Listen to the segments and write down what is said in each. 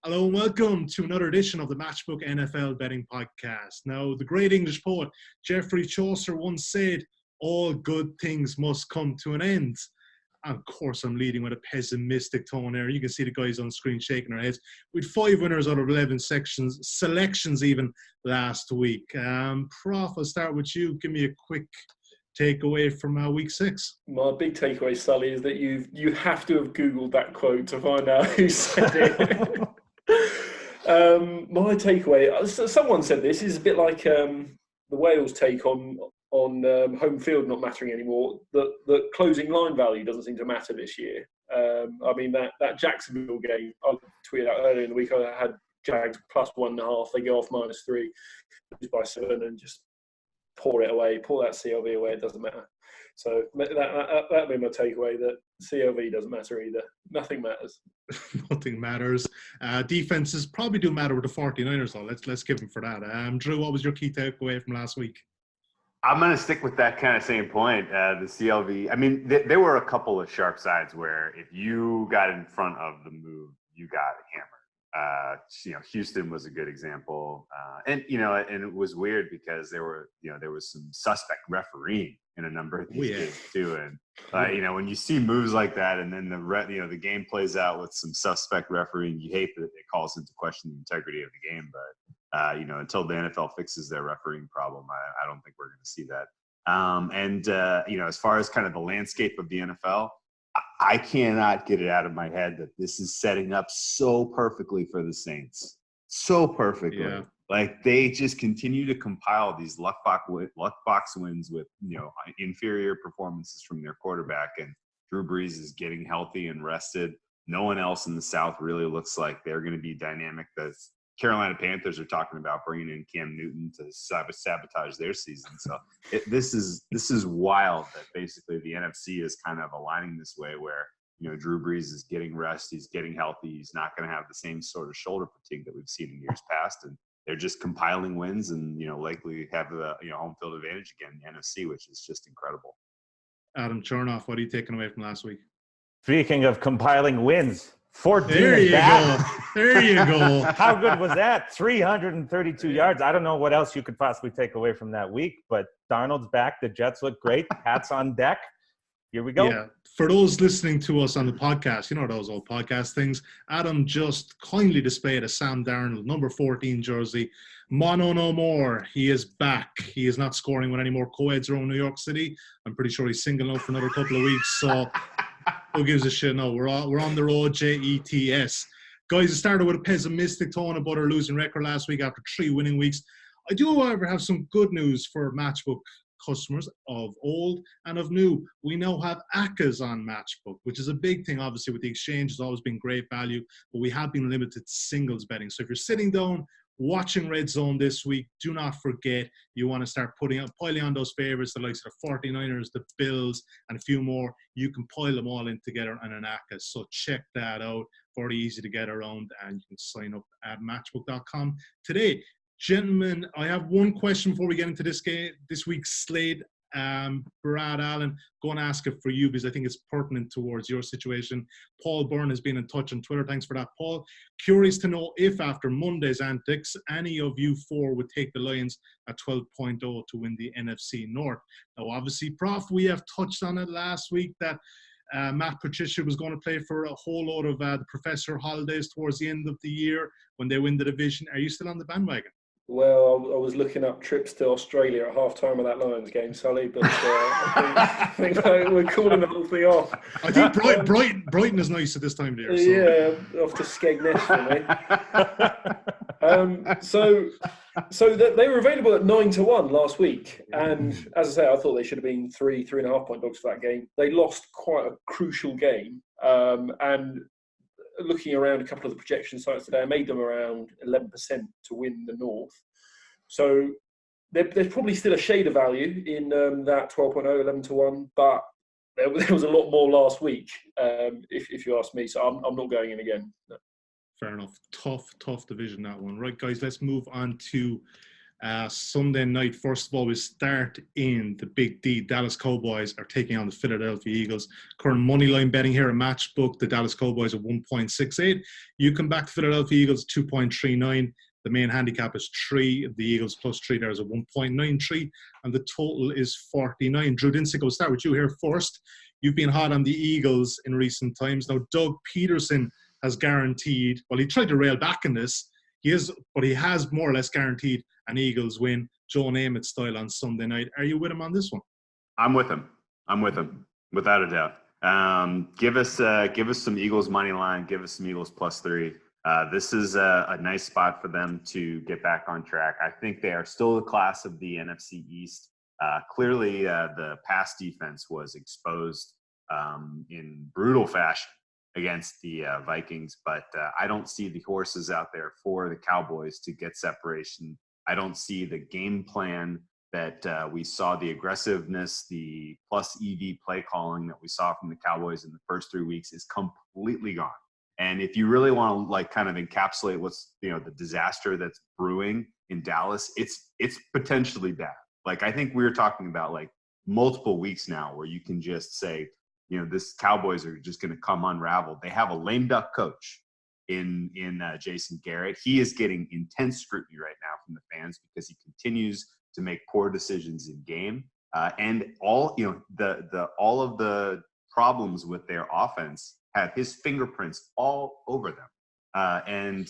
Hello and welcome to another edition of the Matchbook NFL Betting Podcast. Now, the great English poet Geoffrey Chaucer once said, all good things must come to an end. And of course, I'm leading with a pessimistic tone there. You can see the guys on screen shaking their heads. We had 5 winners out of 11 selections even last week. Prof, I'll start with you. Give me a quick takeaway from week 6. My big takeaway, Sully, is that you have to have Googled that quote to find out who said it. My takeaway, someone said this, is a bit like the Wales take on home field not mattering anymore. The closing line value doesn't seem to matter this year. I mean, that Jacksonville game, I tweeted out earlier in the week, I had Jags plus 1.5, they go off -3, lose by 7 and just pour it away, pour that CLV away, it doesn't matter. So that'd be my takeaway, that CLV doesn't matter either. Nothing matters. Nothing matters. Defenses probably do matter with the 49ers, though. Let's give them for that. Drew, what was your key takeaway from last week? I'm going to stick with that kind of same point. The CLV, I mean, there were a couple of sharp sides where if you got in front of the move, you got hammered. Houston was a good example. And it was weird because there was some suspect refereeing in a number of these games too. And, when you see moves like that and then the game plays out with some suspect refereeing, you hate that it calls into question the integrity of the game. But, until the NFL fixes their refereeing problem, I don't think we're going to see that. As far as kind of the landscape of the NFL, I cannot get it out of my head that this is setting up so perfectly for the Saints. So perfectly. Yeah. Like, they just continue to compile these luck box wins with, inferior performances from their quarterback. And Drew Brees is getting healthy and rested. No one else in the South really looks like they're going to be dynamic. The Carolina Panthers are talking about bringing in Cam Newton to sabotage their season. So this is wild that basically the NFC is kind of aligning this way where, Drew Brees is getting rest, he's getting healthy, he's not going to have the same sort of shoulder fatigue that we've seen in years past, and they're just compiling wins and, likely have the home field advantage again in the NFC, which is just incredible. Adam Chernoff, what are you taking away from last week? Speaking of compiling wins, 14 There you go. There you go. How good was that? 332 yards. I don't know what else you could possibly take away from that week, but Darnold's back. The Jets look great. Hats on deck. Here we go. Yeah. For those listening to us on the podcast, those old podcast things, Adam just kindly displayed a Sam Darnold number 14 jersey. Mono no more. He is back. He is not scoring with any more co-eds around New York City. I'm pretty sure he's single out for another couple of weeks. So who gives a shit? No, we're on the road, JETS. Guys, it started with a pessimistic tone about our losing record last week after 3 winning weeks. I do, however, have some good news for Matchbook customers of old and of new. We now have ACCAs on Matchbook, which is a big thing, obviously, with the exchange. It's always been great value, but we have been limited to singles betting. So if you're sitting down watching Red Zone this week, do not forget you want to start piling on those favorites, the likes of the 49ers, the Bills, and a few more. You can pile them all in together on an ACCA. So check that out. Very easy to get around, and you can sign up at matchbook.com today. Gentlemen, I have one question before we get into this week's slate. Brad Allen, going to ask it for you because I think it's pertinent towards your situation. Paul Byrne has been in touch on Twitter. Thanks for that, Paul. Curious to know if after Monday's antics, any of you 4 would take the Lions at 12.0 to win the NFC North. Now, obviously, Prof, we have touched on it last week that Matt Patricia was going to play for a whole load of the Professor holidays towards the end of the year when they win the division. Are you still on the bandwagon? Well, I was looking up trips to Australia at half-time of that Lions game, Sully, but I think we're calling the whole thing off. I think Brighton is nice at this time of year. So. Yeah, off to Skegness for me. So they were available at 9-1 last week, and as I say, I thought they should have been 3.5 point dogs for that game. They lost quite a crucial game, and looking around a couple of the projection sites today, I made them around 11% to win the North. So there's probably still a shade of value in that 12.0, 11-1, but there was a lot more last week, if you ask me. So I'm not going in again. No. Fair enough. Tough division, that one. Right, guys, let's move on to Sunday night, first of all, we start in the Big D. Dallas Cowboys are taking on the Philadelphia Eagles. Current money line betting here at Matchbook, the Dallas Cowboys are 1.68. You come back to Philadelphia Eagles, 2.39. The main handicap is 3. The Eagles plus 3 there is a 1.93. And the total is 49. Drew Dinsick, I'll start with you here first. You've been hot on the Eagles in recent times. Now, Doug Peterson has guaranteed, well, he tried to rail back in this, but he has more or less guaranteed an Eagles win, Joe Namath style on Sunday night. Are you with him on this one? I'm with him, without a doubt. Give us some Eagles money line. Give us some Eagles plus 3. This is a nice spot for them to get back on track. I think they are still the class of the NFC East. Clearly, the pass defense was exposed in brutal fashion against the Vikings, but I don't see the horses out there for the Cowboys to get separation. I don't see the game plan that we saw, the aggressiveness, the plus EV play calling that we saw from the Cowboys in the first 3 weeks is completely gone. And if you really want to like kind of encapsulate what's, the disaster that's brewing in Dallas, it's potentially bad. Like, I think we were talking about like multiple weeks now where you can just say, this Cowboys are just going to come unraveled. They have a lame duck coach in Jason Garrett. He is getting intense scrutiny right now from the fans because he continues to make poor decisions in game. And all of the problems with their offense have his fingerprints all over them.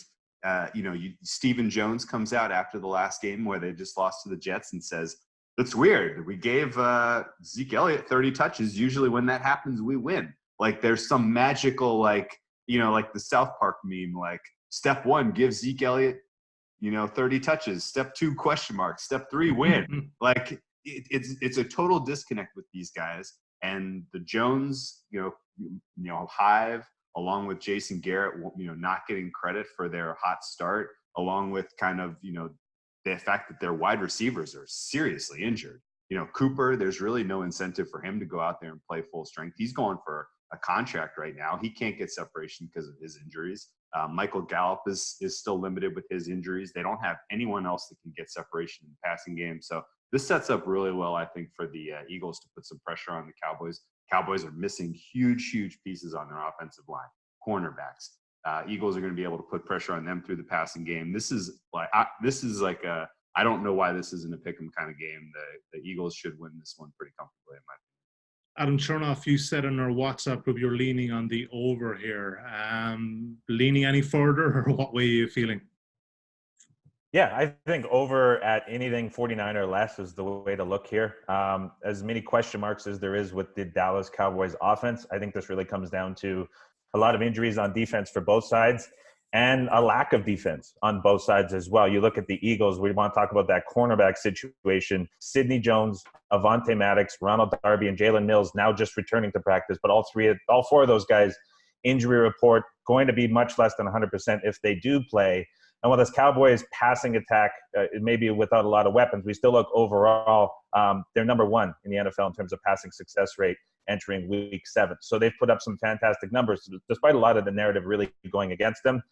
Stephen Jones comes out after the last game where they just lost to the Jets and says, "That's weird. We gave Zeke Elliott 30 touches. Usually when that happens, we win." Like, there's some magical, like the South Park meme, like step 1, give Zeke Elliott, 30 touches. Step 2, question mark. Step 3, win. Like, it's a total disconnect with these guys. And the Jones, hive, along with Jason Garrett, not getting credit for their hot start, along with kind of, the fact that their wide receivers are seriously injured. Cooper, there's really no incentive for him to go out there and play full strength. He's going for a contract right now. He can't get separation because of his injuries. Michael Gallup is still limited with his injuries. They don't have anyone else that can get separation in the passing game. So this sets up really well, I think, for the Eagles to put some pressure on the Cowboys. Cowboys are missing huge pieces on their offensive line, cornerbacks. Eagles are going to be able to put pressure on them through the passing game. This is like I don't know why this isn't a pick'em kind of game. The Eagles should win this one pretty comfortably, in my opinion. Adam Chernoff, you said in our WhatsApp group you're leaning on the over here. Leaning any further, or what way are you feeling? Yeah, I think over at anything 49 or less is the way to look here. As many question marks as there is with the Dallas Cowboys offense, I think this really comes down to a lot of injuries on defense for both sides and a lack of defense on both sides as well. You look at the Eagles, we want to talk about that cornerback situation. Sidney Jones, Avonte Maddox, Ronald Darby, and Jalen Mills now just returning to practice, but all four of those guys, injury report, going to be much less than 100% if they do play. And while this Cowboys passing attack, maybe without a lot of weapons, we still look overall, they're number 1 in the NFL in terms of passing success rate entering week 7. So they've put up some fantastic numbers, despite a lot of the narrative really going against them.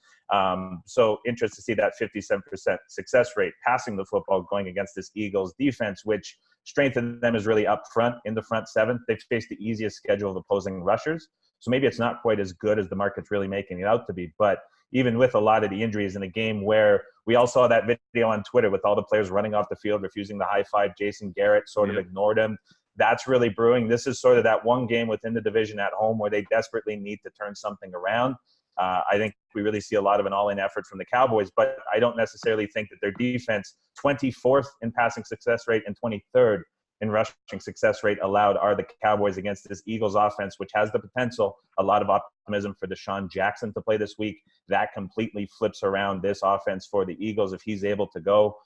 So interested to see that 57% success rate passing the football going against this Eagles defense, which strength in them is really up front in the front 7. They've faced the easiest schedule of opposing rushers. So maybe it's not quite as good as the market's really making it out to be. But even with a lot of the injuries in a game where we all saw that video on Twitter with all the players running off the field, refusing to high five Jason Garrett, sort of ignored him. That's really brewing. This is sort of that one game within the division at home where they desperately need to turn something around. I think we really see a lot of an all-in effort from the Cowboys, but I don't necessarily think that their defense, 24th in passing success rate and 23rd in rushing success rate allowed, are the Cowboys against this Eagles offense, which has the potential, a lot of optimism for Deshaun Jackson to play this week. That completely flips around this offense for the Eagles if he's able to go.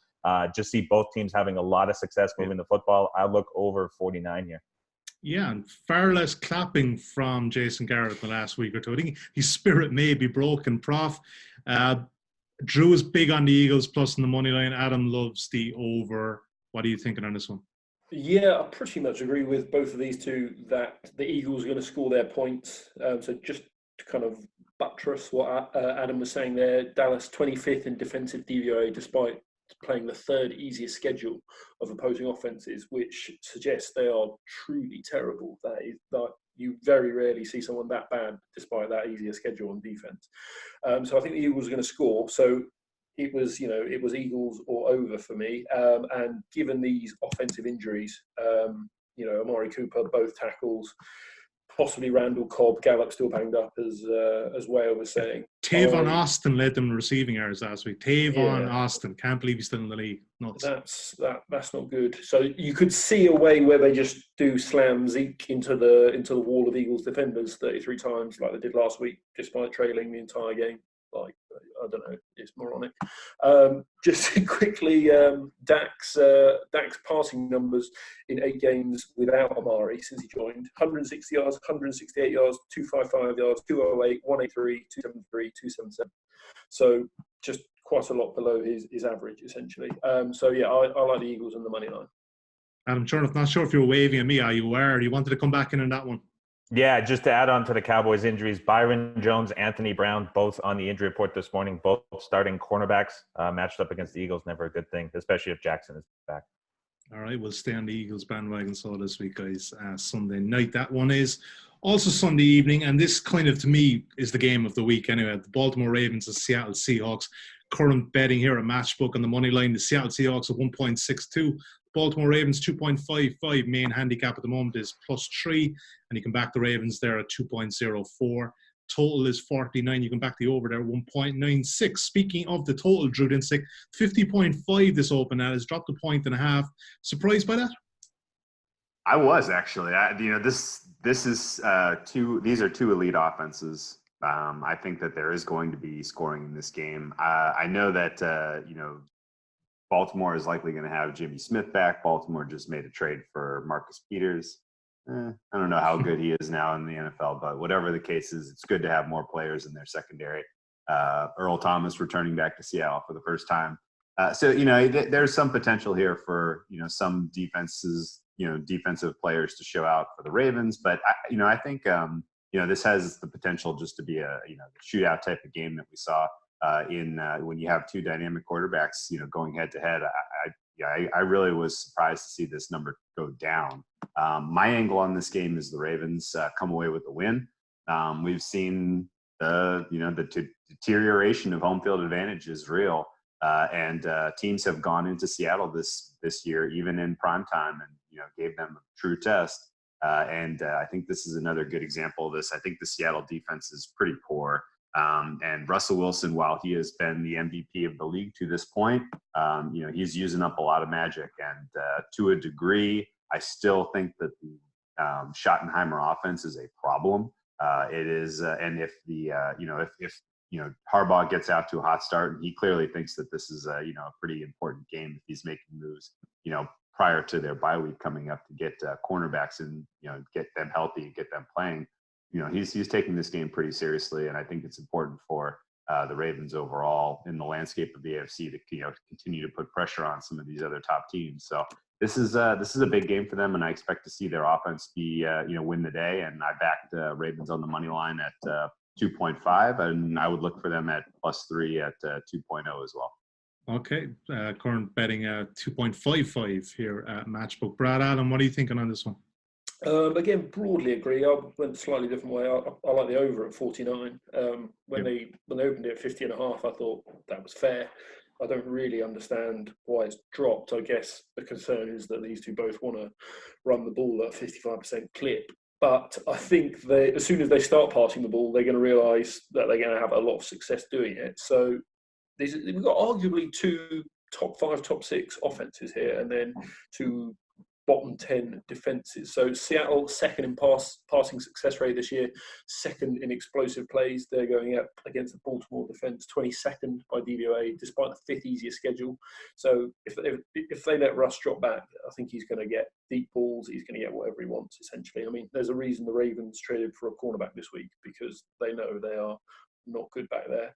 Just see both teams having a lot of success moving the football. I look over 49 here. Yeah, and far less clapping from Jason Garrett the last week or two. I think his spirit may be broken. Prof, Drew is big on the Eagles plus in the money line. Adam loves the over. What are you thinking on this one? Yeah, I pretty much agree with both of these two that the Eagles are going to score their points. So just to kind of buttress what Adam was saying there, Dallas 25th in defensive DVOA despite playing the third easiest schedule of opposing offenses, which suggests they are truly terrible. That you very rarely see someone that bad despite that easier schedule on defense. So I think the Eagles are going to score. So it was Eagles or over for me. And given these offensive injuries, Amari Cooper, both tackles, possibly Randall Cobb, Gallup still banged up, as Whale was saying. Tavon Austin led them receiving errors last week. Tavon Austin, can't believe he's still in the league. Nuts. That's not good. So you could see a way where they just do slam Zeke into the wall of Eagles defenders 33 times, like they did last week, despite trailing the entire game. Like, I don't know, it's moronic. Just quickly, Dak's passing numbers in 8 games without Amari since he joined: 160 yards, 168 yards, 255 yards, 208, 183, 273, 277. So just quite a lot below his average, essentially. I like the Eagles and the money line. Adam Chernoff, not sure if you're waving at me. Are you aware? You wanted to come back in that one? Yeah, just to add on to the Cowboys injuries, Byron Jones, Anthony Brown, both on the injury report this morning, both starting cornerbacks matched up against the Eagles. Never a good thing, especially if Jackson is back. All right, we'll stay on the Eagles bandwagon this week, guys. Sunday night, that one is. Also Sunday evening, and this kind of, to me, is the game of the week anyway. The Baltimore Ravens and Seattle Seahawks. Current betting here at Matchbook on the money line. The Seattle Seahawks at 1.62. Baltimore Ravens 2.55. Main handicap at the moment is +3, and you can back the Ravens there at 2.04. Total is 49. You can back the over there at 1.96. Speaking of the total, Drew Dinsick, 50.5 this open at has dropped a 1.5. Surprised by that? I was actually. These are two elite offenses. I think that there is going to be scoring in this game. I know that Baltimore is likely going to have Jimmy Smith back. Baltimore just made a trade for Marcus Peters. I don't know how good he is now in the NFL, but whatever the case is, it's good to have more players in their secondary. Earl Thomas returning back to Seattle for the first time. There's some potential here for, some defensive players to show out for the Ravens. But I think, this has the potential just to be a, shootout type of game that we saw when you have two dynamic quarterbacks, going head to head. I really was surprised to see this number go down. My angle on this game is the Ravens come away with the win. We've seen the deterioration of home field advantage is real, and teams have gone into Seattle this year, even in prime time, and gave them a true test. And I think this is another good example of this. I think the Seattle defense is pretty poor. And Russell Wilson, while he has been the MVP of the league to this point, he's using up a lot of magic. And to a degree, I still think that the Schottenheimer offense is a problem. It is, and if if Harbaugh gets out to a hot start, and he clearly thinks that this is a pretty important game if he's making moves, prior to their bye week coming up to get cornerbacks and get them healthy and get them playing. He's taking this game pretty seriously, and I think it's important for the Ravens overall in the landscape of the AFC to continue to put pressure on some of these other top teams. So this is a big game for them, and I expect to see their offense be win the day. And I backed Ravens on the money line at 2.5, and I would look for them at +3 at 2.0 as well. Okay, current betting 2.55 here at Matchbook. Brad, Adam, what are you thinking on this one? Again, broadly agree. I went a slightly different way. I like the over at 49. When they opened it at 50.5, I thought that was fair. I don't really understand why it's dropped. I guess the concern is that these two both want to run the ball at a 55% clip. But I think as soon as they start passing the ball, they're going to realise that they're going to have a lot of success doing it. So we've got arguably two top 5, top 6 offenses here, and then two bottom 10 defenses. So Seattle, second in passing success rate this year, second in explosive plays. They're going up against the Baltimore defense, 22nd by DVOA, despite the 5th easiest schedule. So if they let Russ drop back, I think he's going to get deep balls. He's going to get whatever he wants, essentially. I mean, there's a reason the Ravens traded for a cornerback this week, because they know they are not good back there.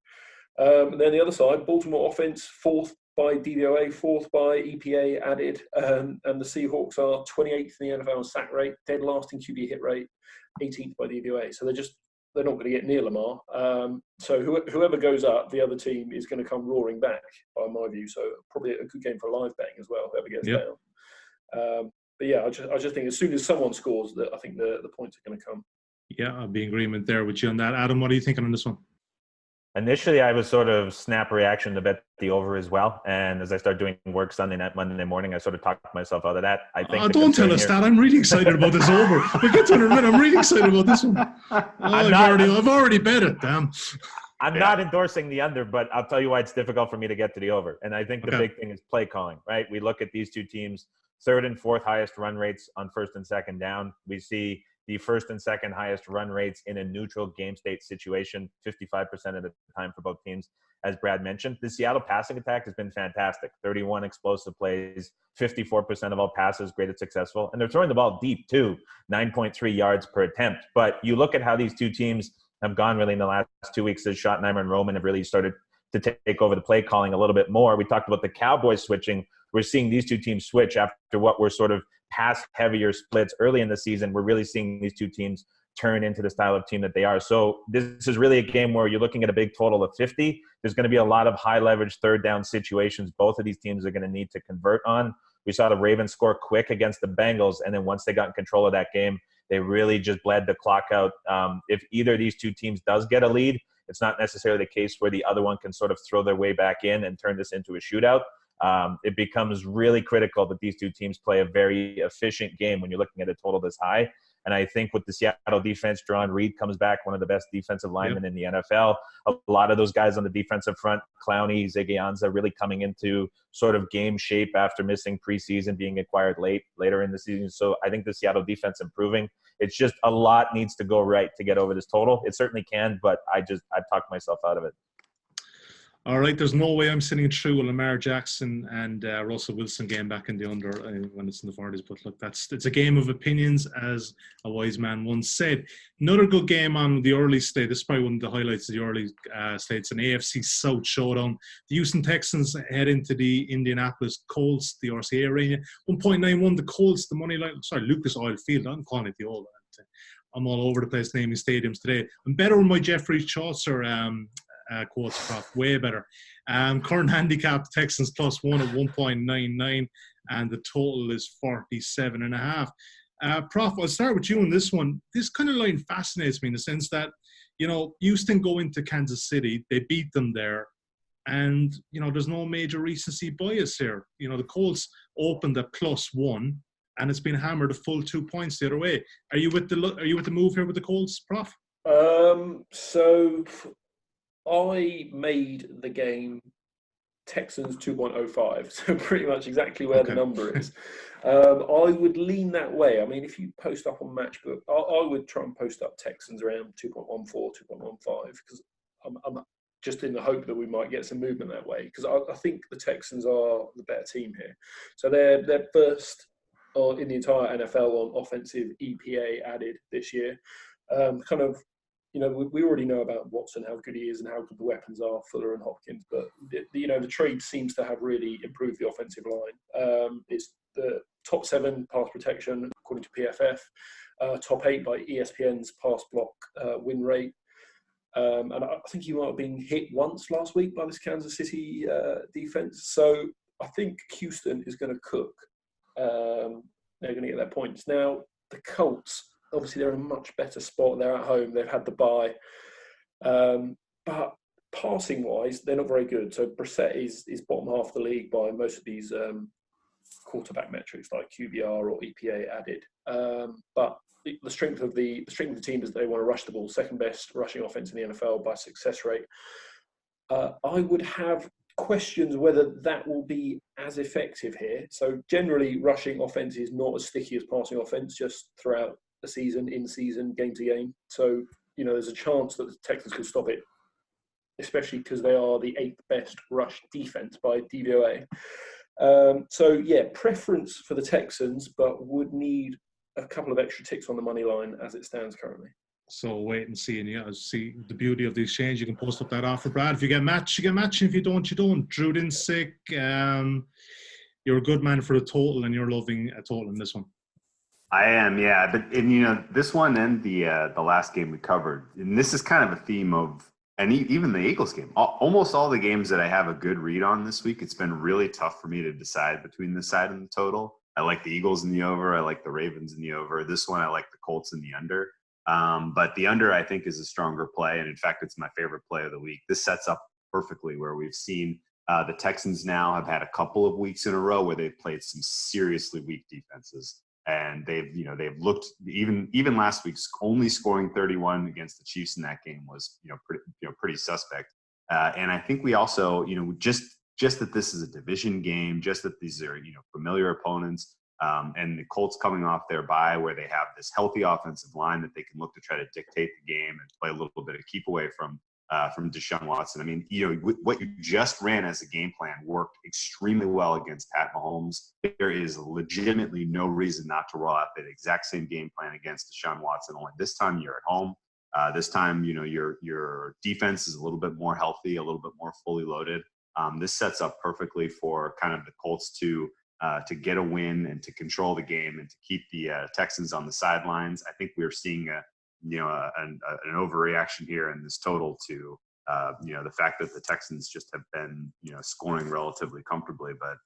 And then the other side, Baltimore offense, 4th by DVOA, 4th by EPA added, and the Seahawks are 28th in the NFL sack rate, dead last in QB hit rate, 18th by DVOA. So they're just they're not going to get near Lamar. So whoever goes up, the other team is going to come roaring back, by my view. So probably a good game for live betting as well, whoever gets down. But yeah, I just think as soon as someone scores, that I think the points are going to come. Yeah, I'll be in agreement there with you on that. Adam, what are you thinking on this one? Initially, I was sort of snap reaction to bet the over as well. And as I started doing work Sunday night, Monday morning, I sort of talked myself out of that. I think don't tell us that. I'm really excited about this over. We'll get to it in a minute. I'm really excited about this one. I've already bet it, damn. I'm not endorsing the under, but I'll tell you why it's difficult for me to get to the over. And I think the big thing is play calling, right? We look at these two teams, third and fourth highest run rates on first and second down. We see the first and second highest run rates in a neutral game state situation, 55% of the time for both teams, as Brad mentioned. The Seattle passing attack has been fantastic. 31 explosive plays, 54% of all passes graded successful. And they're throwing the ball deep, too, 9.3 yards per attempt. But you look at how these two teams have gone really in the last 2 weeks as Schottenheimer and Roman have really started to take over the play calling a little bit more. We talked about the Cowboys switching. We're seeing these two teams switch after what were sort of pass heavier splits early in the season. We're really seeing these two teams turn into the style of team that they are. So this is really a game where you're looking at a big total of 50. There's going to be a lot of high leverage third down situations both of these teams are going to need to convert on. We saw the Ravens score quick against the Bengals, and then once they got in control of that game, they really just bled the clock out. If either of these two teams does get a lead, it's not necessarily the case where the other one can sort of throw their way back in and turn this into a shootout. It becomes really critical that these two teams play a very efficient game when you're looking at a total this high. And I think with the Seattle defense, Jerron Reed comes back, one of the best defensive linemen in the NFL. A lot of those guys on the defensive front, Clowney, Ziggy Ansah, really coming into sort of game shape after missing preseason, being acquired later in the season. So I think the Seattle defense improving. It's just a lot needs to go right to get over this total. It certainly can, but I've talked myself out of it. All right, there's no way I'm sitting through a Lamar Jackson and Russell Wilson game back in the under when it's in the 40s. But look, it's a game of opinions, as a wise man once said. Another good game on the early slate. This is probably one of the highlights of the early slate. It's an AFC South showdown. The Houston Texans head into the Indianapolis Colts, the RCA Arena. 1.91, the Colts, the money line. Sorry, Lucas Oil Field. I'm calling it the old. I'm all over the place naming stadiums today. I'm better with my Jeffrey Chaucer quotes, Prof. Way better. Current handicap, Texans +1 at 1.99, and the total is 47.5. Prof, I'll start with you on this one. This kind of line fascinates me in the sense that, Houston go into Kansas City, they beat them there, and, there's no major recency bias here. The Colts opened at +1, and it's been hammered a full 2 points the other way. Are you with the move here with the Colts, Prof? So I made the game Texans 2.05, so pretty much exactly where the number is. I would lean that way. I mean, if you post up on Matchbook, I would try and post up Texans around 2.14, 2.15, because I'm just in the hope that we might get some movement that way, because I think the Texans are the better team here. So they're first in the entire NFL on offensive EPA added this year. We already know about Watson, how good he is and how good the weapons are, Fuller and Hopkins, but the trade seems to have really improved the offensive line. It's the top 7 pass protection according to PFF, top 8 by ESPN's pass block win rate. And I think he might have been hit once last week by this Kansas City defense. So I think Houston is going to cook. They're going to get their points. Now, the Colts, obviously, they're in a much better spot. They're at home. They've had the bye. But passing-wise, they're not very good. So Brissett is bottom half of the league by most of these quarterback metrics like QBR or EPA added. But the strength of the team is they want to rush the ball. Second best rushing offense in the NFL by success rate. I would have questions whether that will be as effective here. So generally, rushing offense is not as sticky as passing offense just throughout the season, in season, game to game. So, there's a chance that the Texans could stop it, especially because they are the 8th best rush defense by DVOA. Preference for the Texans, but would need a couple of extra ticks on the money line as it stands currently. So wait and see, and see the beauty of the exchange. You can post up that offer, Brad. If you get match, you get match. If you don't, you don't. Drew Dinsick, you're a good man for the total, and you're loving a total in this one. I am, yeah. But this one and the last game we covered, and this is kind of a theme of, and even the Eagles game. Almost all the games that I have a good read on this week, it's been really tough for me to decide between the side and the total. I like the Eagles in the over. I like the Ravens in the over. This one, I like the Colts in the under. But the under, I think, is a stronger play, and in fact, it's my favorite play of the week. This sets up perfectly where we've seen the Texans now have had a couple of weeks in a row where they've played some seriously weak defenses. And they've looked even last week only scoring 31 against the Chiefs in that game was pretty suspect. And I think we also just that this is a division game, just that these are familiar opponents, and the Colts coming off their bye where they have this healthy offensive line that they can look to try to dictate the game and play a little bit of keep away from Deshaun Watson. I mean, what you just ran as a game plan worked extremely well against Pat Mahomes. There is legitimately no reason not to roll out that exact same game plan against Deshaun Watson. Only this time you're at home. This time, your defense is a little bit more healthy, a little bit more fully loaded. This sets up perfectly for kind of the Colts to get a win and to control the game and to keep the Texans on the sidelines. I think we're seeing an overreaction here in this total to the fact that the Texans just have been scoring relatively comfortably, but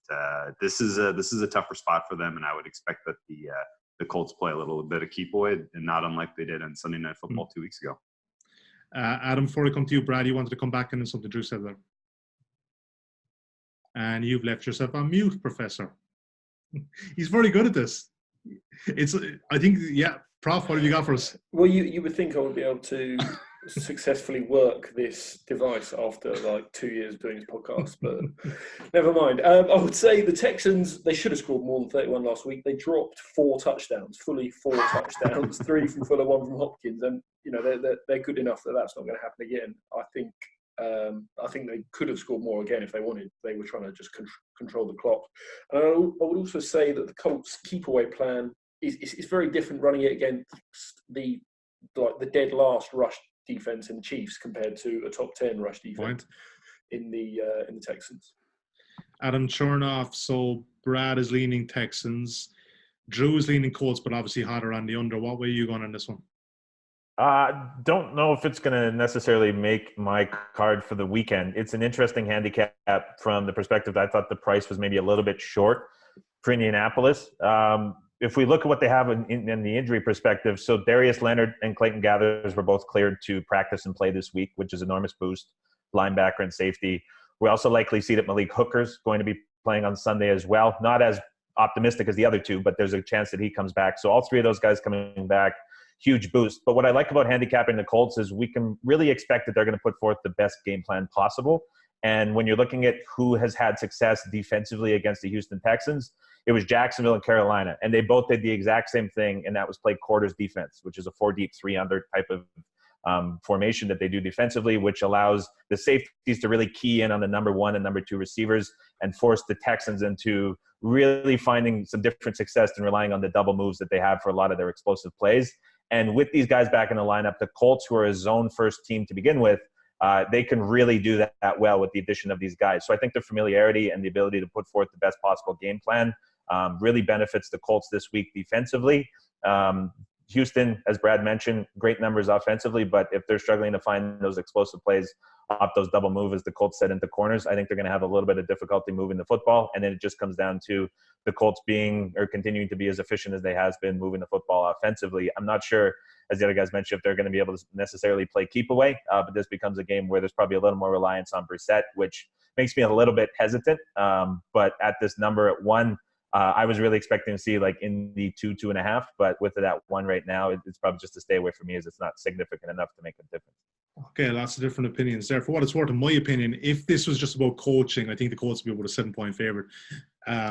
this is a tougher spot for them, and I would expect that the Colts play a little bit of keep away, and not unlike they did on Sunday Night Football 2 weeks ago. Adam, before I come to you, Brad, you wanted to come back into something Drew said there, and you've left yourself on mute, Professor. He's very good at this. I think, yeah. Prof, what have you got for us? Well, you would think I would be able to successfully work this device after like 2 years doing this podcast, but never mind. I would say the Texans, they should have scored more than 31 last week. They dropped 4 touchdowns, fully 4 touchdowns, 3 from Fuller, 1 from Hopkins, and they're good enough that that's not going to happen again. I think they could have scored more again if they wanted. They were trying to just control the clock. And I would also say that the Colts' keep away plan is very different running it against the dead last rush defense in the Chiefs compared to a top 10 rush defense in the Texans. Adam Chernoff. So Brad is leaning Texans. Drew is leaning Colts, but obviously hotter on the under. What way are you going on this one? Don't know if it's going to necessarily make my card for the weekend. It's an interesting handicap from the perspective that I thought the price was maybe a little bit short for Indianapolis. If we look at what they have in the injury perspective, so Darius Leonard and Clayton Gathers were both cleared to practice and play this week, which is an enormous boost, linebacker and safety. We also likely see that Malik Hooker's going to be playing on Sunday as well. Not as optimistic as the other two, but there's a chance that he comes back. So all 3 of those guys coming back, huge boost. But what I like about handicapping the Colts is we can really expect that they're going to put forth the best game plan possible. And when you're looking at who has had success defensively against the Houston Texans, it was Jacksonville and Carolina. And they both did the exact same thing, and that was play quarters defense, which is a 4 deep, 3 under type of formation that they do defensively, which allows the safeties to really key in on the number 1 and number 2 receivers and force the Texans into really finding some different success than relying on the double moves that they have for a lot of their explosive plays. And with these guys back in the lineup, the Colts, who are a zone first team to begin with, they can really do that well with the addition of these guys. So I think the familiarity and the ability to put forth the best possible game plan really benefits the Colts this week defensively. Houston, as Brad mentioned, great numbers offensively, but if they're struggling to find those explosive plays off those double moves, as the Colts set into corners, I think they're going to have a little bit of difficulty moving the football. And then it just comes down to the Colts being or continuing to be as efficient as they has been moving the football offensively. I'm not sure, as the other guys mentioned, if they're going to be able to necessarily play keep away, but this becomes a game where there's probably a little more reliance on Brissett, which makes me a little bit hesitant. But at this number at 1, I was really expecting to see like in the 2.5, but with that 1 right now, it's probably just to stay away from me as it's not significant enough to make a difference. Okay, lots of different opinions there. For what it's worth, in my opinion, if this was just about coaching, I think the Colts would be about a 7-point favorite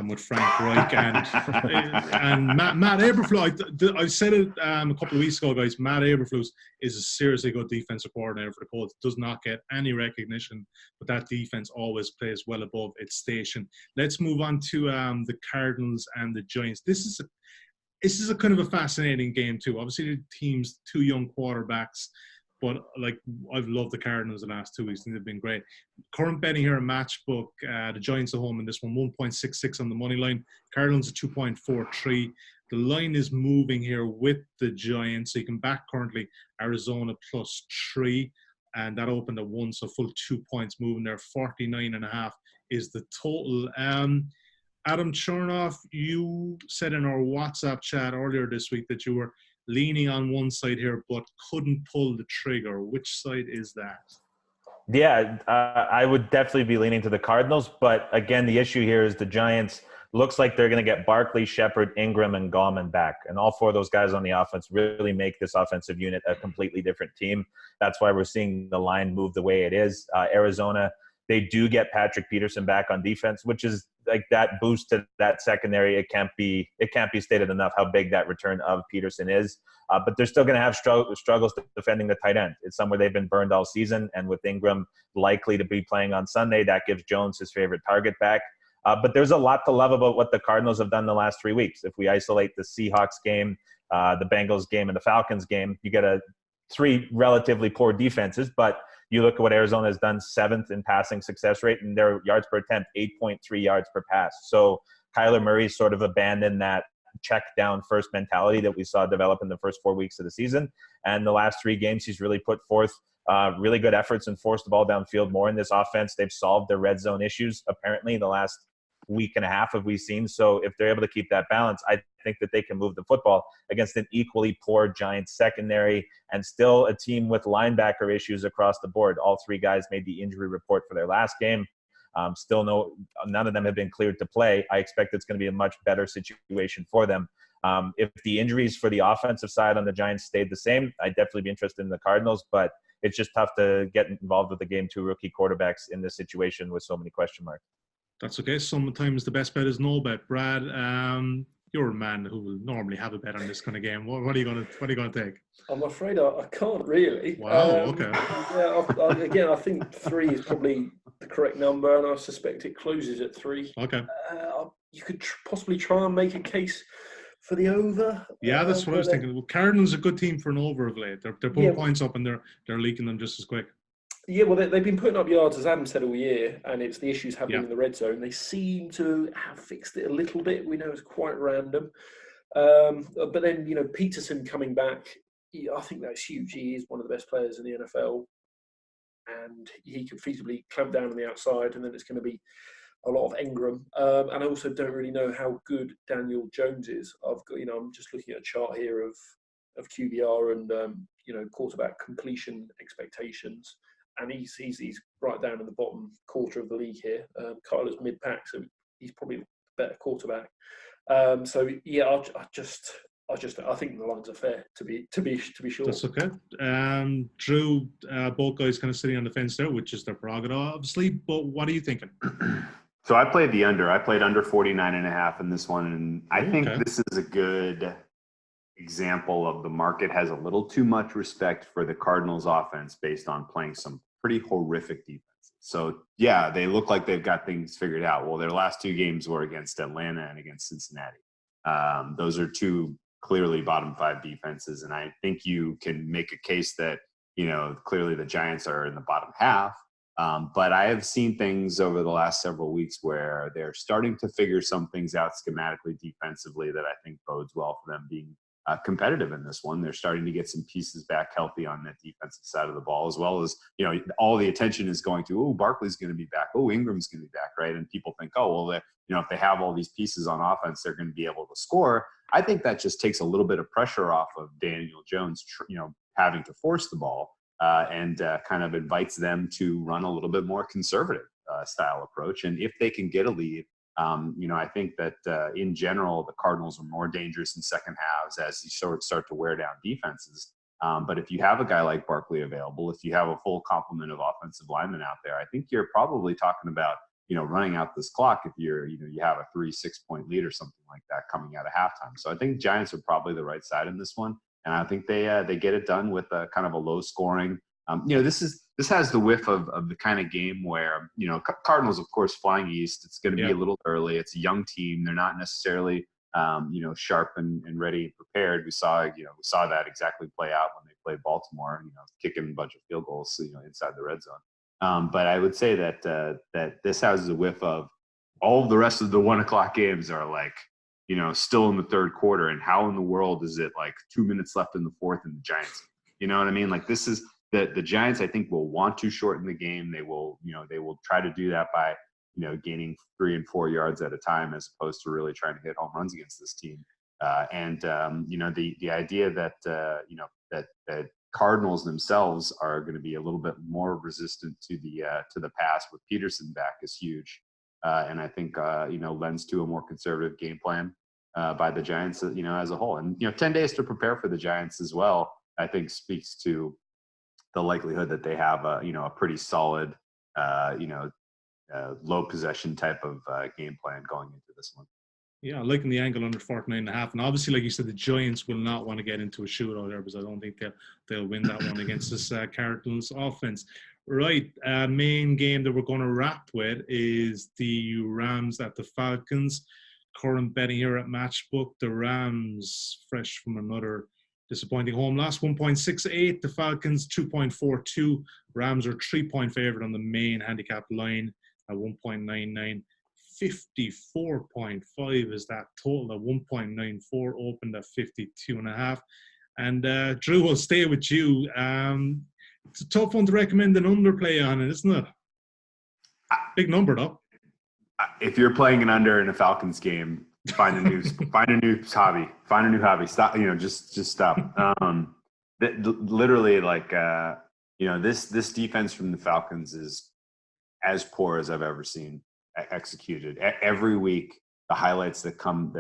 with Frank Reich and Matt Eberflus. I said it a couple of weeks ago, guys. Matt Eberflus is a seriously good defensive coordinator for the Colts. Does not get any recognition, but that defense always plays well above its station. Let's move on to the Cardinals and the Giants. This is a kind of a fascinating game too. Obviously, the team's 2 young quarterbacks. But, like, I've loved the Cardinals the last 2 weeks. I think they've been great. Current betting here, a matchbook. The Giants at home in this one, 1.66 on the money line. Cardinals at 2.43. The line is moving here with the Giants. So you can back currently Arizona +3, and that opened at 1, so full 2 points moving there. 49.5 is the total. Adam Chernoff, you said in our WhatsApp chat earlier this week that you were leaning on one side here but couldn't pull the trigger. Which side is that? Yeah, I would definitely be leaning to the Cardinals. But again, the issue here is the Giants looks like they're going to get Barkley, Shepard, Ingram, and Gallman back. And all 4 of those guys on the offense really make this offensive unit a completely different team. That's why we're seeing the line move the way it is. Arizona, they do get Patrick Peterson back on defense, which is like that boost to that secondary. It can't be stated enough how big that return of Peterson is. But they're still going to have struggles defending the tight end. It's somewhere they've been burned all season. And with Ingram likely to be playing on Sunday, that gives Jones his favorite target back. But there's a lot to love about what the Cardinals have done the last 3 weeks. If we isolate the Seahawks game, the Bengals game, and the Falcons game, you get 3 relatively poor defenses. But you look at what Arizona has done, 7th in passing success rate, and their yards per attempt, 8.3 yards per pass. So Kyler Murray's sort of abandoned that check down first mentality that we saw develop in the first 4 weeks of the season. And the last 3 games, he's really put forth really good efforts and forced the ball downfield more in this offense. They've solved their red zone issues, apparently, the last week and a half have we seen. So if they're able to keep that balance, I think that they can move the football against an equally poor Giants secondary and still a team with linebacker issues across the board. All 3 guys made the injury report for their last game. None of them have been cleared to play. I expect it's going to be a much better situation for them. If the injuries for the offensive side on the Giants stayed the same, I'd definitely be interested in the Cardinals, but it's just tough to get involved with the game 2 rookie quarterbacks in this situation with so many question marks. That's okay. Sometimes the best bet is no bet. Brad, you're a man who will normally have a bet on this kind of game. What are you gonna take? I'm afraid I can't really. Wow. Okay. Yeah. I think 3 is probably the correct number, and I suspect it closes at 3. Okay. You could possibly try and make a case for the over. Yeah, that's what I was thinking. Well, Cardinals are a good team for an over of late. They're putting points up and they're leaking them just as quick. Yeah, well, they've been putting up yards, as Adam said, all year, and it's the issues happening in the red zone. They seem to have fixed it a little bit. We know it's quite random. But then, Peterson coming back, I think that's huge. He is one of the best players in the NFL, and he could feasibly clamp down on the outside, and then it's going to be a lot of Ingram. And I also don't really know how good Daniel Jones is. I'm just looking at a chart here of QBR and, quarterback completion expectations. And he's right down in the bottom quarter of the league here. Kyler's mid-pack, so he's probably a better quarterback. I think the lines are fair to be sure. That's okay. Drew, both guys kind of sitting on the fence there, which is their prerogative, obviously. But what are you thinking? So I played the under. I played under 49.5 in this one, and I think this is a good example of the market has a little too much respect for the Cardinals offense based on playing some pretty horrific defense. So yeah, they look like they've got things figured out. Well, their last 2 games were against Atlanta and against Cincinnati. Those are 2 clearly bottom 5 defenses. And I think you can make a case that, clearly the Giants are in the bottom half. But I have seen things over the last several weeks where they're starting to figure some things out schematically, defensively, that I think bodes well for them being competitive in this one. They're starting to get some pieces back healthy on that defensive side of the ball, as well as, all the attention is going to, Barkley's going to be back. Ingram's going to be back, right? And people think, if they have all these pieces on offense, they're going to be able to score. I think that just takes a little bit of pressure off of Daniel Jones, having to force the ball and kind of invites them to run a little bit more conservative style approach. And if they can get a lead, I think that in general, the Cardinals are more dangerous in second halves as you sort of start to wear down defenses. But if you have a guy like Barkley available, if you have a full complement of offensive linemen out there, I think you're probably talking about, running out this clock if you have a 3-6 point lead or something like that coming out of halftime. So I think Giants are probably the right side in this one. And I think they get it done with a kind of a low scoring. This has the whiff of the kind of game where, Cardinals, of course, flying east. It's going to be a little early. It's a young team. They're not necessarily, sharp and ready and prepared. We saw that exactly play out when they played Baltimore, kicking a bunch of field goals, inside the red zone. But I would say that this has a whiff of all of the rest of the 1 o'clock games are like, still in the third quarter, and how in the world is it like 2 minutes left in the fourth and the Giants? You know what I mean? Like, this is the Giants, I think, will want to shorten the game. They will try to do that by, gaining 3 and 4 yards at a time, as opposed to really trying to hit home runs against this team. The idea that, that Cardinals themselves are going to be a little bit more resistant to the pass with Peterson back is huge. And I think, lends to a more conservative game plan by the Giants, as a whole. And, 10 days to prepare for the Giants as well, I think speaks to the likelihood that they have a pretty solid, low possession type of game plan going into this one. Yeah, liking the angle under 49.5. And obviously, like you said, the Giants will not want to get into a shootout there, because I don't think they'll win that one against this Cardinals offense. Right, main game that we're going to wrap with is the Rams at the Falcons. Current betting here at Matchbook, the Rams, fresh from another disappointing home loss, 1.68. The Falcons, 2.42. Rams are 3-point favorite on the main handicap line at 1.99. 54.5 is that total at 1.94, opened at 52.5. And Drew, will stay with you. It's a tough one to recommend an underplay on it, isn't it? Big number, though. If you're playing an under in a Falcons game, find a new hobby. Find a new hobby. Stop. Just stop. Literally, like this defense from the Falcons is as poor as I've ever seen executed. Every week, the highlights that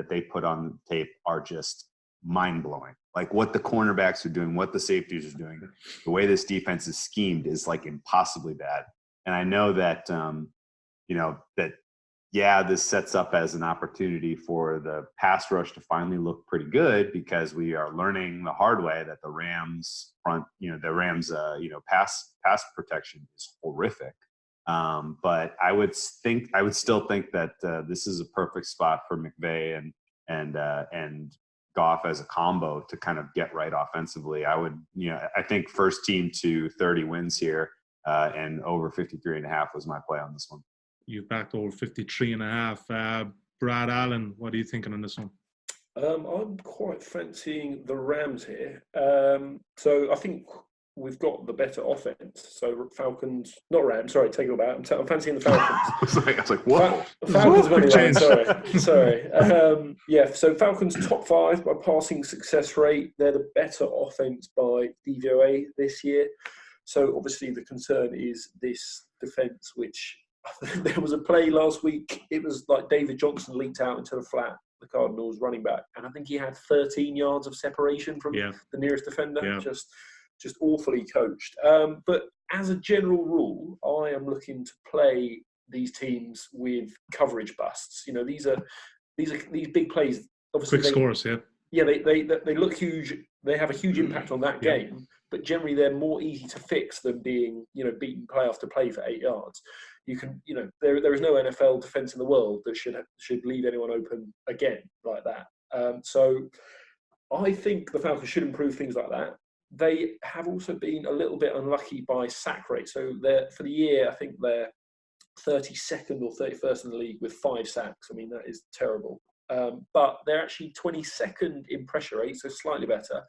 they put on tape are just mind-blowing. Like, what the cornerbacks are doing, what the safeties are doing, the way this defense is schemed is like impossibly bad. And I know that this sets up as an opportunity for the pass rush to finally look pretty good, because we are learning the hard way that the Rams pass protection is horrific. But I would still think that this is a perfect spot for McVay and Goff as a combo to kind of get right offensively. I think first team to 30 wins here, and over 53.5 was my play on this one. You backed over 53.5. Brad Allen, what are you thinking on this one? I'm quite fancying the Rams here. So I think we've got the better offense. So Falcons, not Rams. Sorry, take it back. I'm fancying the Falcons. I was like, whoa. Falcons money line. Sorry. So Falcons top 5 by passing success rate. They're the better offense by DVOA this year. So obviously the concern is this defense, which there was a play last week. It was like David Johnson leaked out into the flat, the Cardinals running back, and I think he had 13 yards of separation from the nearest defender. Yeah. Just awfully coached. But as a general rule, I am looking to play these teams with coverage busts. These big plays. Obviously, quick scores. Yeah, they look huge. They have a huge impact on that game. But generally, they're more easy to fix than being beaten play after play for 8 yards. You can there is no NFL defense in the world that should leave anyone open again like that. So I think the Falcons should improve things like that. They have also been a little bit unlucky by sack rate. So for the year, I think they're 32nd or 31st in the league with 5 sacks. I mean, that is terrible. But they're actually 22nd in pressure rate, so slightly better.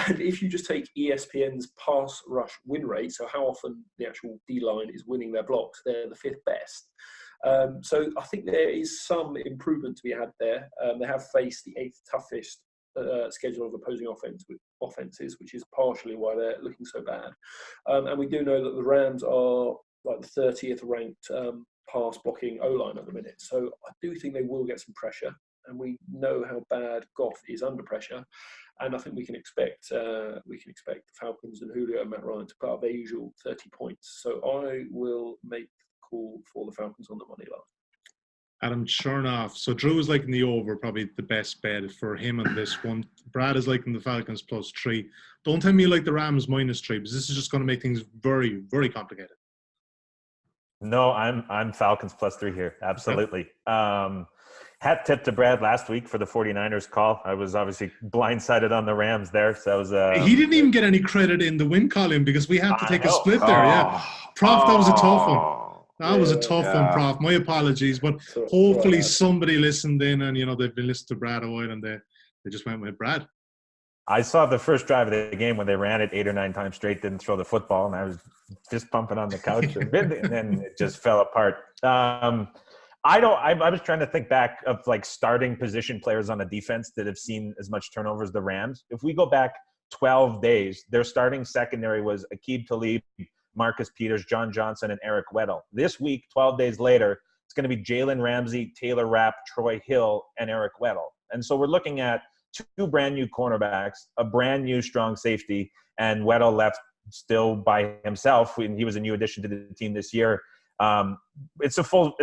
And if you just take ESPN's pass rush win rate, so how often the actual D-line is winning their blocks, they're the 5th best. So I think there is some improvement to be had there. They have faced the 8th toughest schedule of opposing offenses, which is partially why they're looking so bad. And we do know that the Rams are like the 30th ranked pass blocking O-line at the minute. So I do think they will get some pressure, and we know how bad Goff is under pressure. And I think we can expect the Falcons and Julio and Matt Ryan to put up their usual 30 points. So I will make the call for the Falcons on the money line. Adam Chernoff. So Drew is liking the over, probably the best bet for him on this one. Brad is liking the Falcons +3. Don't tell me you like the Rams -3, because this is just going to make things very, very complicated. No, I'm Falcons +3 here. Absolutely. Hat tip to Brad last week for the 49ers call. I was obviously blindsided on the Rams there. So that was he didn't even get any credit in the win column because we had to take a split there. Yeah. Prof, that was a tough one. That was a tough one, Yeah. Prof. My apologies, but So- hopefully right. somebody listened in and, they've been listening to Brad a while and they just went with Brad. I saw the first drive of the game when they ran it 8 or 9 times straight, didn't throw the football, and I was fist pumping on the couch a bit, and then it just fell apart. I was trying to think back of like starting position players on a defense that have seen as much turnover as the Rams. If we go back 12 days, their starting secondary was Aqib Talib, Marcus Peters, John Johnson, and Eric Weddle. This week, 12 days later, it's going to be Jalen Ramsey, Taylor Rapp, Troy Hill, and Eric Weddle. And so we're looking at 2 brand new cornerbacks, a brand new strong safety, and Weddle left still by himself. He was a new addition to the team this year. It's a full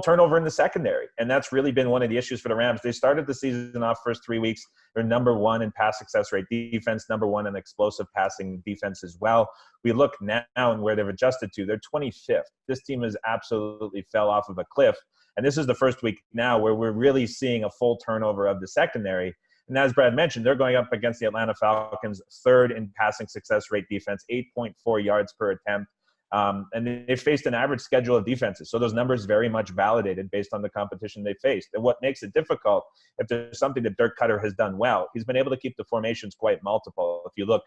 turnover in the secondary, and that's really been one of the issues for the Rams. They started the season off first 3 weeks. They're number 1 in pass success rate defense, number 1 in explosive passing defense as well. We look now and where they've adjusted to. They're 25th. This team has absolutely fell off of a cliff, and this is the first week now where we're really seeing a full turnover of the secondary. And as Brad mentioned, they're going up against the Atlanta Falcons, 3rd in passing success rate defense, 8.4 yards per attempt. And they've faced an average schedule of defenses. So those numbers very much validated based on the competition they faced. And what makes it difficult, if there's something that Dirk Cutter has done well, he's been able to keep the formations quite multiple. If you look,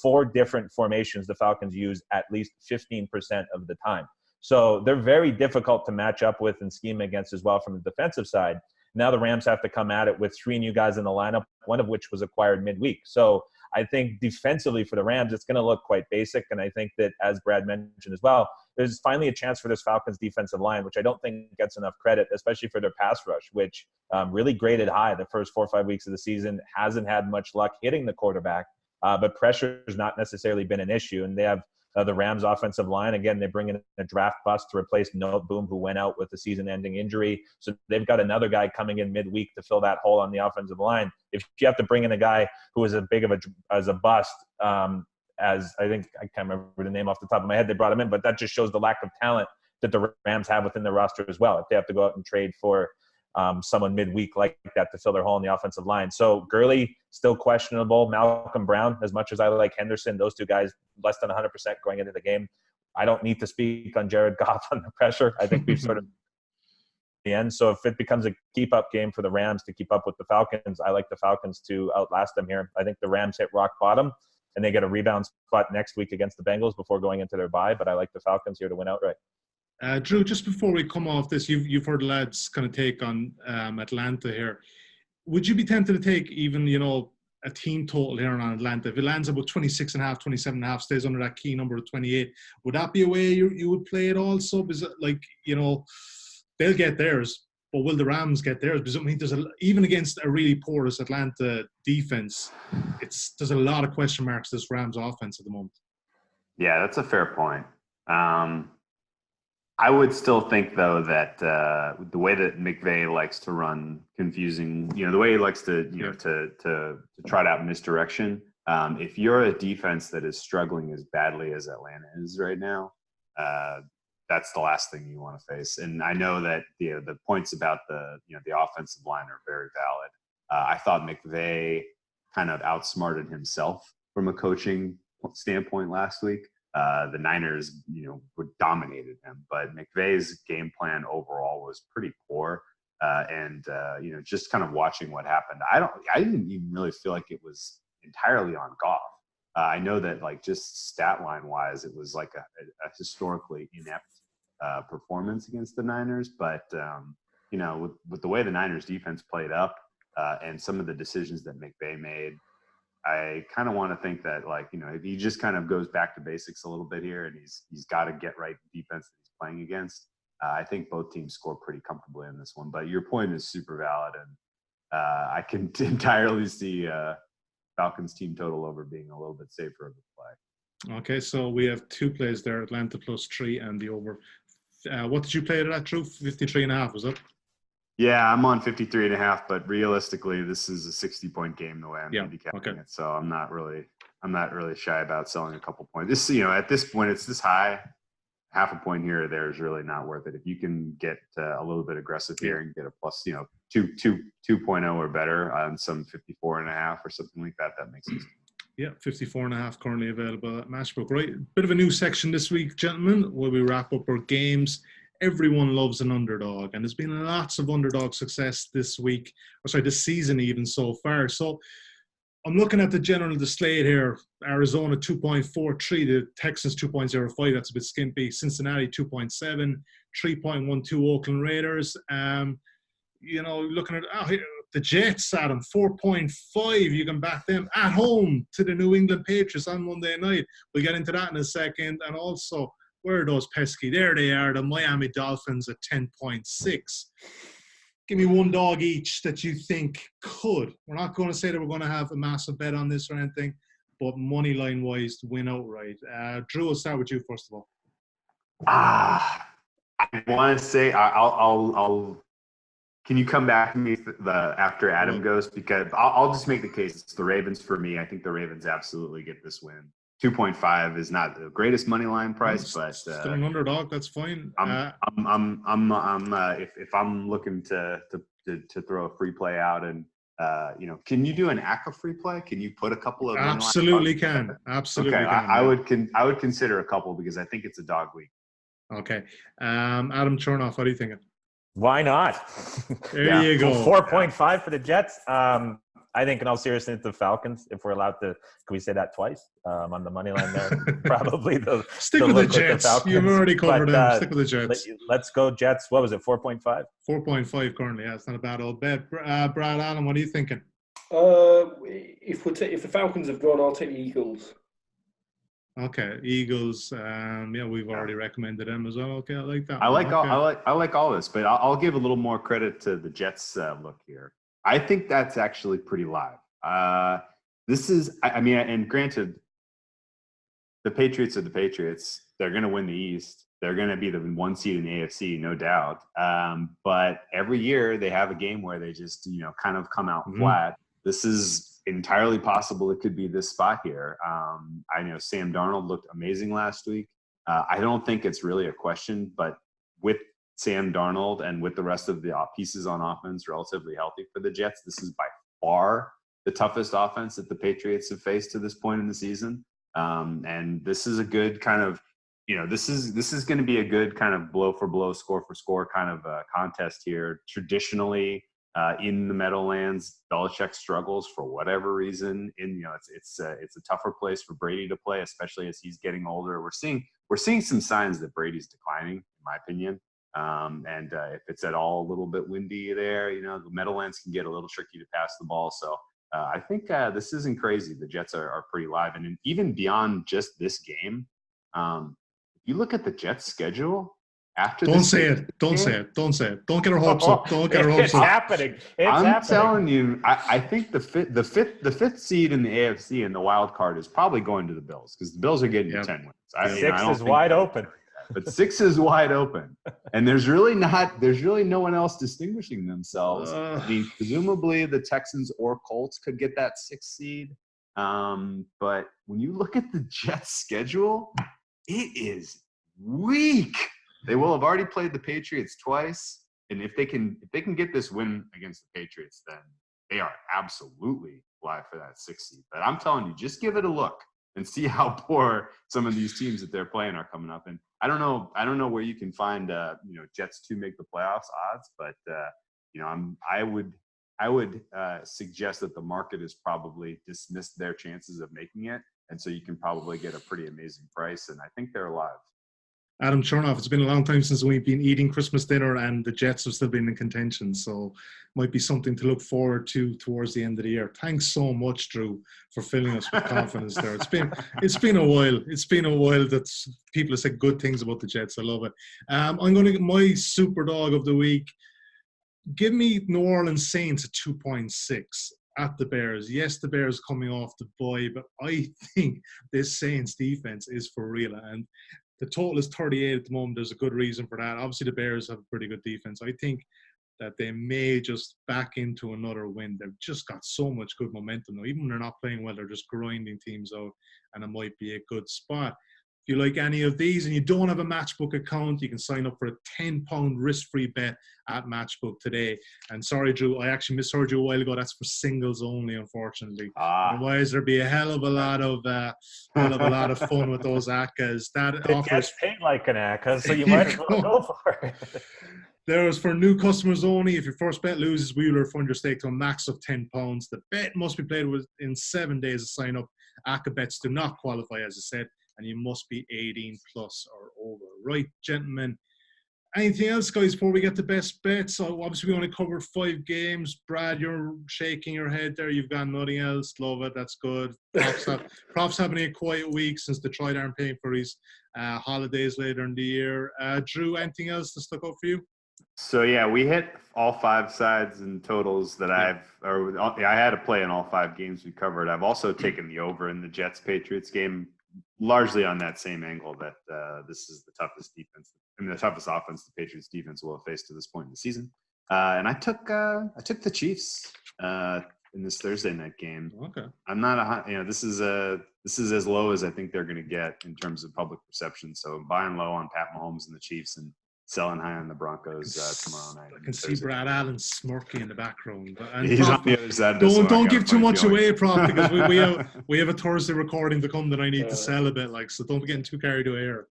4 different formations the Falcons use at least 15% of the time. So they're very difficult to match up with and scheme against as well from the defensive side. Now the Rams have to come at it with 3 new guys in the lineup, one of which was acquired midweek. So I think defensively for the Rams, it's going to look quite basic. And I think that, as Brad mentioned as well, there's finally a chance for this Falcons defensive line, which I don't think gets enough credit, especially for their pass rush, which really graded high the first 4 or 5 weeks of the season, hasn't had much luck hitting the quarterback, but pressure has not necessarily been an issue. And they have the Rams offensive line. Again, they bring in a draft bust to replace Noah Boom, who went out with a season-ending injury. So they've got another guy coming in midweek to fill that hole on the offensive line. If you have to bring in a guy who is as big of a bust, as I think, I can't remember the name off the top of my head, they brought him in, but that just shows the lack of talent that the Rams have within their roster as well. If they have to go out and trade for someone midweek like that to fill their hole in the offensive line. So Gurley, still questionable. Malcolm Brown, as much as I like Henderson, those 2 guys less than 100% going into the game. I don't need to speak on Jared Goff under pressure. I think we've sort of the end. So if it becomes a keep-up game for the Rams to keep up with the Falcons, I like the Falcons to outlast them here. I think the Rams hit rock bottom, and they get a rebound spot next week against the Bengals before going into their bye. But I like the Falcons here to win outright. Drew, just before we come off this, you've heard lads kind of take on Atlanta here. Would you be tempted to take even, a team total here on Atlanta? If it lands about 26.5, 27.5, stays under that key number of 28, would that be a way you would play it also? Is it like, they'll get theirs, but will the Rams get theirs? Because I mean, even against a really porous Atlanta defense, there's a lot of question marks this Rams offense at the moment. Yeah, that's a fair point. I would still think, though, that the way that McVay likes to run confusing, the way he likes to, to trot out misdirection. If you're a defense that is struggling as badly as Atlanta is right now, that's the last thing you want to face. And I know that the points about the offensive line are very valid. I thought McVay kind of outsmarted himself from a coaching standpoint last week. The Niners, dominated them, but McVay's game plan overall was pretty poor. And just kind of watching what happened, I didn't even really feel like it was entirely on Goff. I know that, like, just stat line wise, it was like a historically inept performance against the Niners. But with the way the Niners defense played up and some of the decisions that McVay made, I kind of want to think that, like, if he just kind of goes back to basics a little bit here, and he's got to get right defense that he's playing against, I think both teams score pretty comfortably in this one. But your point is super valid, and I can entirely see Falcons team total over being a little bit safer of a play. Okay, so we have 2 plays there: Atlanta +3 and the over. What did you play at, Drew? 53.5, was it? Yeah, I'm on 53.5, but realistically, this is a 60-point game the way I'm handicapping it. So I'm not really shy about selling a couple points. This, at this point, it's this high. Half a point here or there is really not worth it. If you can get a little bit aggressive here and get a plus, 2.0 or better on some 54.5 or something like that, that makes sense. Yeah, 54.5 currently available at Matchbook. Right, bit of a new section this week, gentlemen, where we wrap up our games everyone loves an underdog, and there's been lots of underdog success this season even so far. So I'm looking at the general display here. Arizona 2.43, the Texans 2.05. That's a bit skimpy. Cincinnati 2.7, 3.12 Oakland Raiders. Looking at the Jets, Adam 4.5. You can back them at home to the New England Patriots on Monday night. We'll get into that in a second. And also, where are those pesky? There they are, the Miami Dolphins at 10.6. Give me one dog each that you think could. We're not going to say that we're going to have a massive bet on this or anything, but money line wise to win outright. Drew, I'll start with you first of all. I want to say I'll. Can you come back to me after Adam goes? Because I'll just make the case. It's the Ravens for me. I think the Ravens absolutely get this win. 2.5 is not the greatest money line price, but still an underdog. That's fine. If I'm looking to throw a free play out, and can you do an ACA free play? Can you put a couple of absolutely can. Absolutely okay, can. I would consider a couple because I think it's a dog week. Okay, Adam Chernoff, what are you thinking? Why not? There you go. 4.5 for the Jets. I think in all seriousness, the Falcons, if we're allowed to, can we say that twice on the money line there? Probably stick with the Jets. You've already covered them. Stick with the Jets. Let's go Jets. What was it, 4.5? 4.5 currently. Yeah, it's not a bad old bet. Brad Allen, what are you thinking? If the Falcons have gone, I'll take the Eagles. Okay, Eagles. We've already recommended them as well. Okay, I like that. I like all this, but I'll give a little more credit to the Jets look here. I think that's actually pretty live. This is, and granted, the Patriots are the Patriots. They're going to win the East. They're going to be the 1 seed in the AFC, no doubt. But every year they have a game where they just, kind of come out flat. This is entirely possible. It could be this spot here. I know Sam Darnold looked amazing last week. I don't think it's really a question, but with Sam Darnold and with the rest of the pieces on offense relatively healthy for the Jets, this is by far the toughest offense that the Patriots have faced to this point in the season. And this is a good kind of, this is going to be a good kind of blow for blow, score for score kind of contest here. Traditionally, in the Meadowlands, Belichick struggles for whatever reason. It's a tougher place for Brady to play, especially as he's getting older. We're seeing some signs that Brady's declining, in my opinion. And if it's at all a little bit windy there, the Meadowlands can get a little tricky to pass the ball. So I think this isn't crazy. The Jets are pretty live. And even beyond just this game, if you look at the Jets' schedule, Don't say it. Don't say it. Don't get our hopes up. Don't get our hopes up. It's happening. I'm telling you, I think the fifth seed in the AFC and the wild card is probably going to the Bills because the Bills are getting 10 wins. Six is wide open. But 6 is wide open, and there's really no one else distinguishing themselves. Presumably the Texans or Colts could get that 6th seed. But when you look at the Jets' schedule, it is weak. They will have already played the Patriots twice, and if they can get this win against the Patriots, then they are absolutely live for that 6th seed. But I'm telling you, just give it a look and see how poor some of these teams that they're playing are coming up. And I don't know where you can find Jets to make the playoffs odds, but I would suggest that the market has probably dismissed their chances of making it, and so you can probably get a pretty amazing price. And I think they're alive. Adam Chernoff, it's been a long time since we've been eating Christmas dinner and the Jets have still been in contention, so might be something to look forward to towards the end of the year. Thanks so much, Drew, for filling us with confidence there. It's been a while. It's been a while that people have said good things about the Jets. I love it. I'm going to get my super dog of the week. Give me New Orleans Saints at 2.6 at the Bears. Yes, the Bears coming off the bye, but I think this Saints defense is for real. And the total is 38 at the moment. There's a good reason for that. Obviously, the Bears have a pretty good defense. I think that they may just back into another win. They've just got so much good momentum now. Even when they're not playing well, they're just grinding teams out, and it might be a good spot. If you like any of these and you don't have a Matchbook account, you can sign up for a £10 risk-free bet at Matchbook today. And sorry, Drew, I actually misheard you a while ago. That's for singles only, unfortunately. Otherwise, there'd be a hell of a lot of fun with those ACCAs. That It offers gets paid like an ACCA, so you might as well go for it. There's for new customers only. If your first bet loses, we will refund your stake to a max of £10. The bet must be played within 7 days of sign up. ACCA bets do not qualify, as I said, and you must be 18 plus or over. Right, gentlemen. Anything else, guys, before we get to best bets? So obviously, we only covered 5 games. Brad, you're shaking your head there. You've got nothing else. Love it. That's good. Prof's having a quiet week since Detroit aren't paying for his holidays later in the year. Drew, anything else that stuck out for you? So yeah, we hit all 5 sides and totals that I had to play in all 5 games we covered. I've also taken the over in the Jets-Patriots game, largely on that same angle that this is the toughest defense and the toughest offense the Patriots defense will have faced to this point in the season. And I took the Chiefs in this Thursday night game. Okay. I'm not this is as low as I think they're going to get in terms of public perception. So I'm buying low on Pat Mahomes and the Chiefs and selling high on the Broncos tomorrow night. I can see Brad Allen smirking in the background. And he's Prof, on the other side. Don't give too much away, Prof, because we have a Thursday recording to come that I need to sell a bit, so don't be getting too carried away here.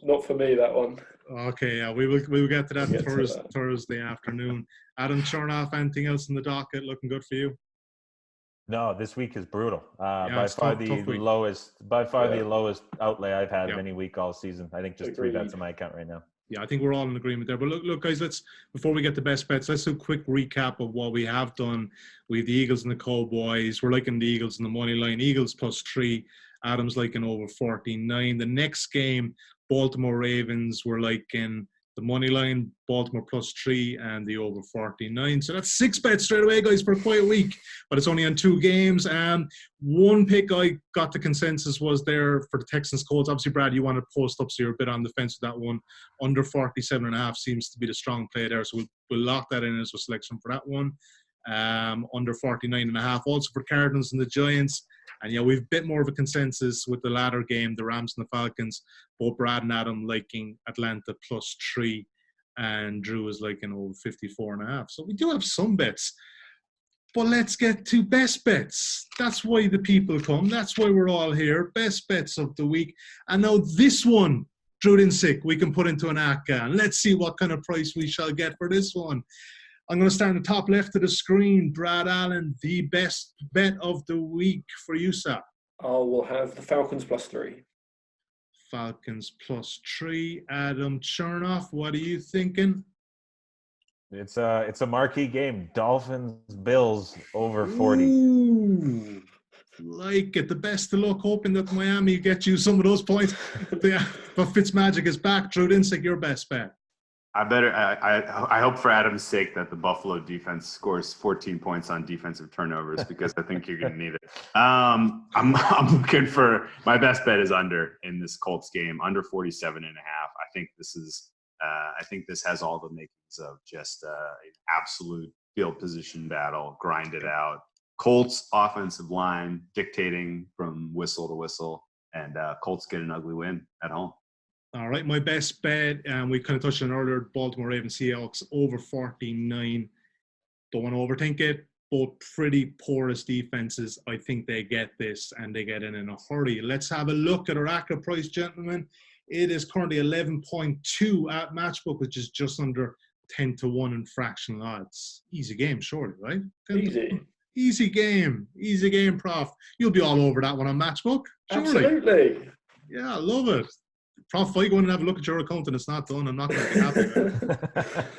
Not for me, that one. Okay, yeah, we will get to that Thursday afternoon. Adam Chernoff, anything else in the docket looking good for you? No, this week is brutal. By it's far tough the week. lowest outlay I've had any week all season. I think just 3 bets in my account right now. Yeah, I think we're all in agreement there. But look, guys, before we get to best bets, let's do a quick recap of what we have done. We have the Eagles and the Cowboys. We're liking the Eagles in the money line. Eagles +3. Adam's liking over 49. The next game, Baltimore Ravens, we're liking the money line, Baltimore +3, and the over 49. So that's 6 bets straight away, guys, for a quiet week. But it's only on 2 games. One pick I got the consensus was there for the Texans Colts. Obviously, Brad, you want to post up, so you're a bit on the fence with that one. Under 47.5 seems to be the strong play there. So we'll lock that in as a selection for that one. Under 49.5. Also for Cardinals and the Giants. And yeah, we've a bit more of a consensus with the latter game, the Rams and the Falcons. Both Brad and Adam liking Atlanta +3, and Drew is liking over 54.5. So we do have some bets. But let's get to best bets. That's why the people come. That's why we're all here. Best bets of the week. And now this one, Drew Dinsick, we can put into an ACCA. And let's see what kind of price we shall get for this one. I'm going to start in the top left of the screen. Brad Allen, the best bet of the week for you, sir. We'll have the Falcons +3. Falcons +3. Adam Chernoff, what are you thinking? It's a marquee game. Dolphins Bills over 40. Ooh, like it. The best of luck, hoping that Miami get you some of those points. But Fitzmagic is back. Drew Dinsick, your best bet. I hope for Adam's sake that the Buffalo defense scores 14 points on defensive turnovers, because I think you're going to need it. I'm looking for, my best bet is under in this Colts game, under 47.5. I think this has all the makings of just an absolute field position battle, grind it out. Colts offensive line dictating from whistle to whistle, and Colts get an ugly win at home. All right, my best bet, and we kind of touched on earlier, Baltimore Ravens Seahawks over 49. Don't want to overthink it. Both pretty porous defenses. I think they get this, and they get in a hurry. Let's have a look at our ACCA price, gentlemen. It is currently 11.2 at Matchbook, which is just under 10-1 in fractional odds. Easy game, surely, right? Easy game, Prof. You'll be all over that one on Matchbook, surely. Absolutely. Yeah, I love it. Prof, if I go in and have a look at your account and it's not done, I'm not going to be happy.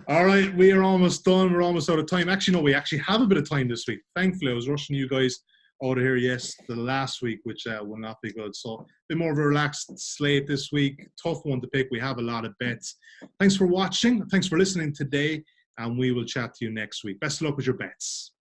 All right, we are almost done. We're almost out of time. Actually, no, we actually have a bit of time this week. Thankfully, I was rushing you guys out of here, the last week, which will not be good. So a bit more of a relaxed slate this week. Tough one to pick. We have a lot of bets. Thanks for watching. Thanks for listening today, and we will chat to you next week. Best of luck with your bets.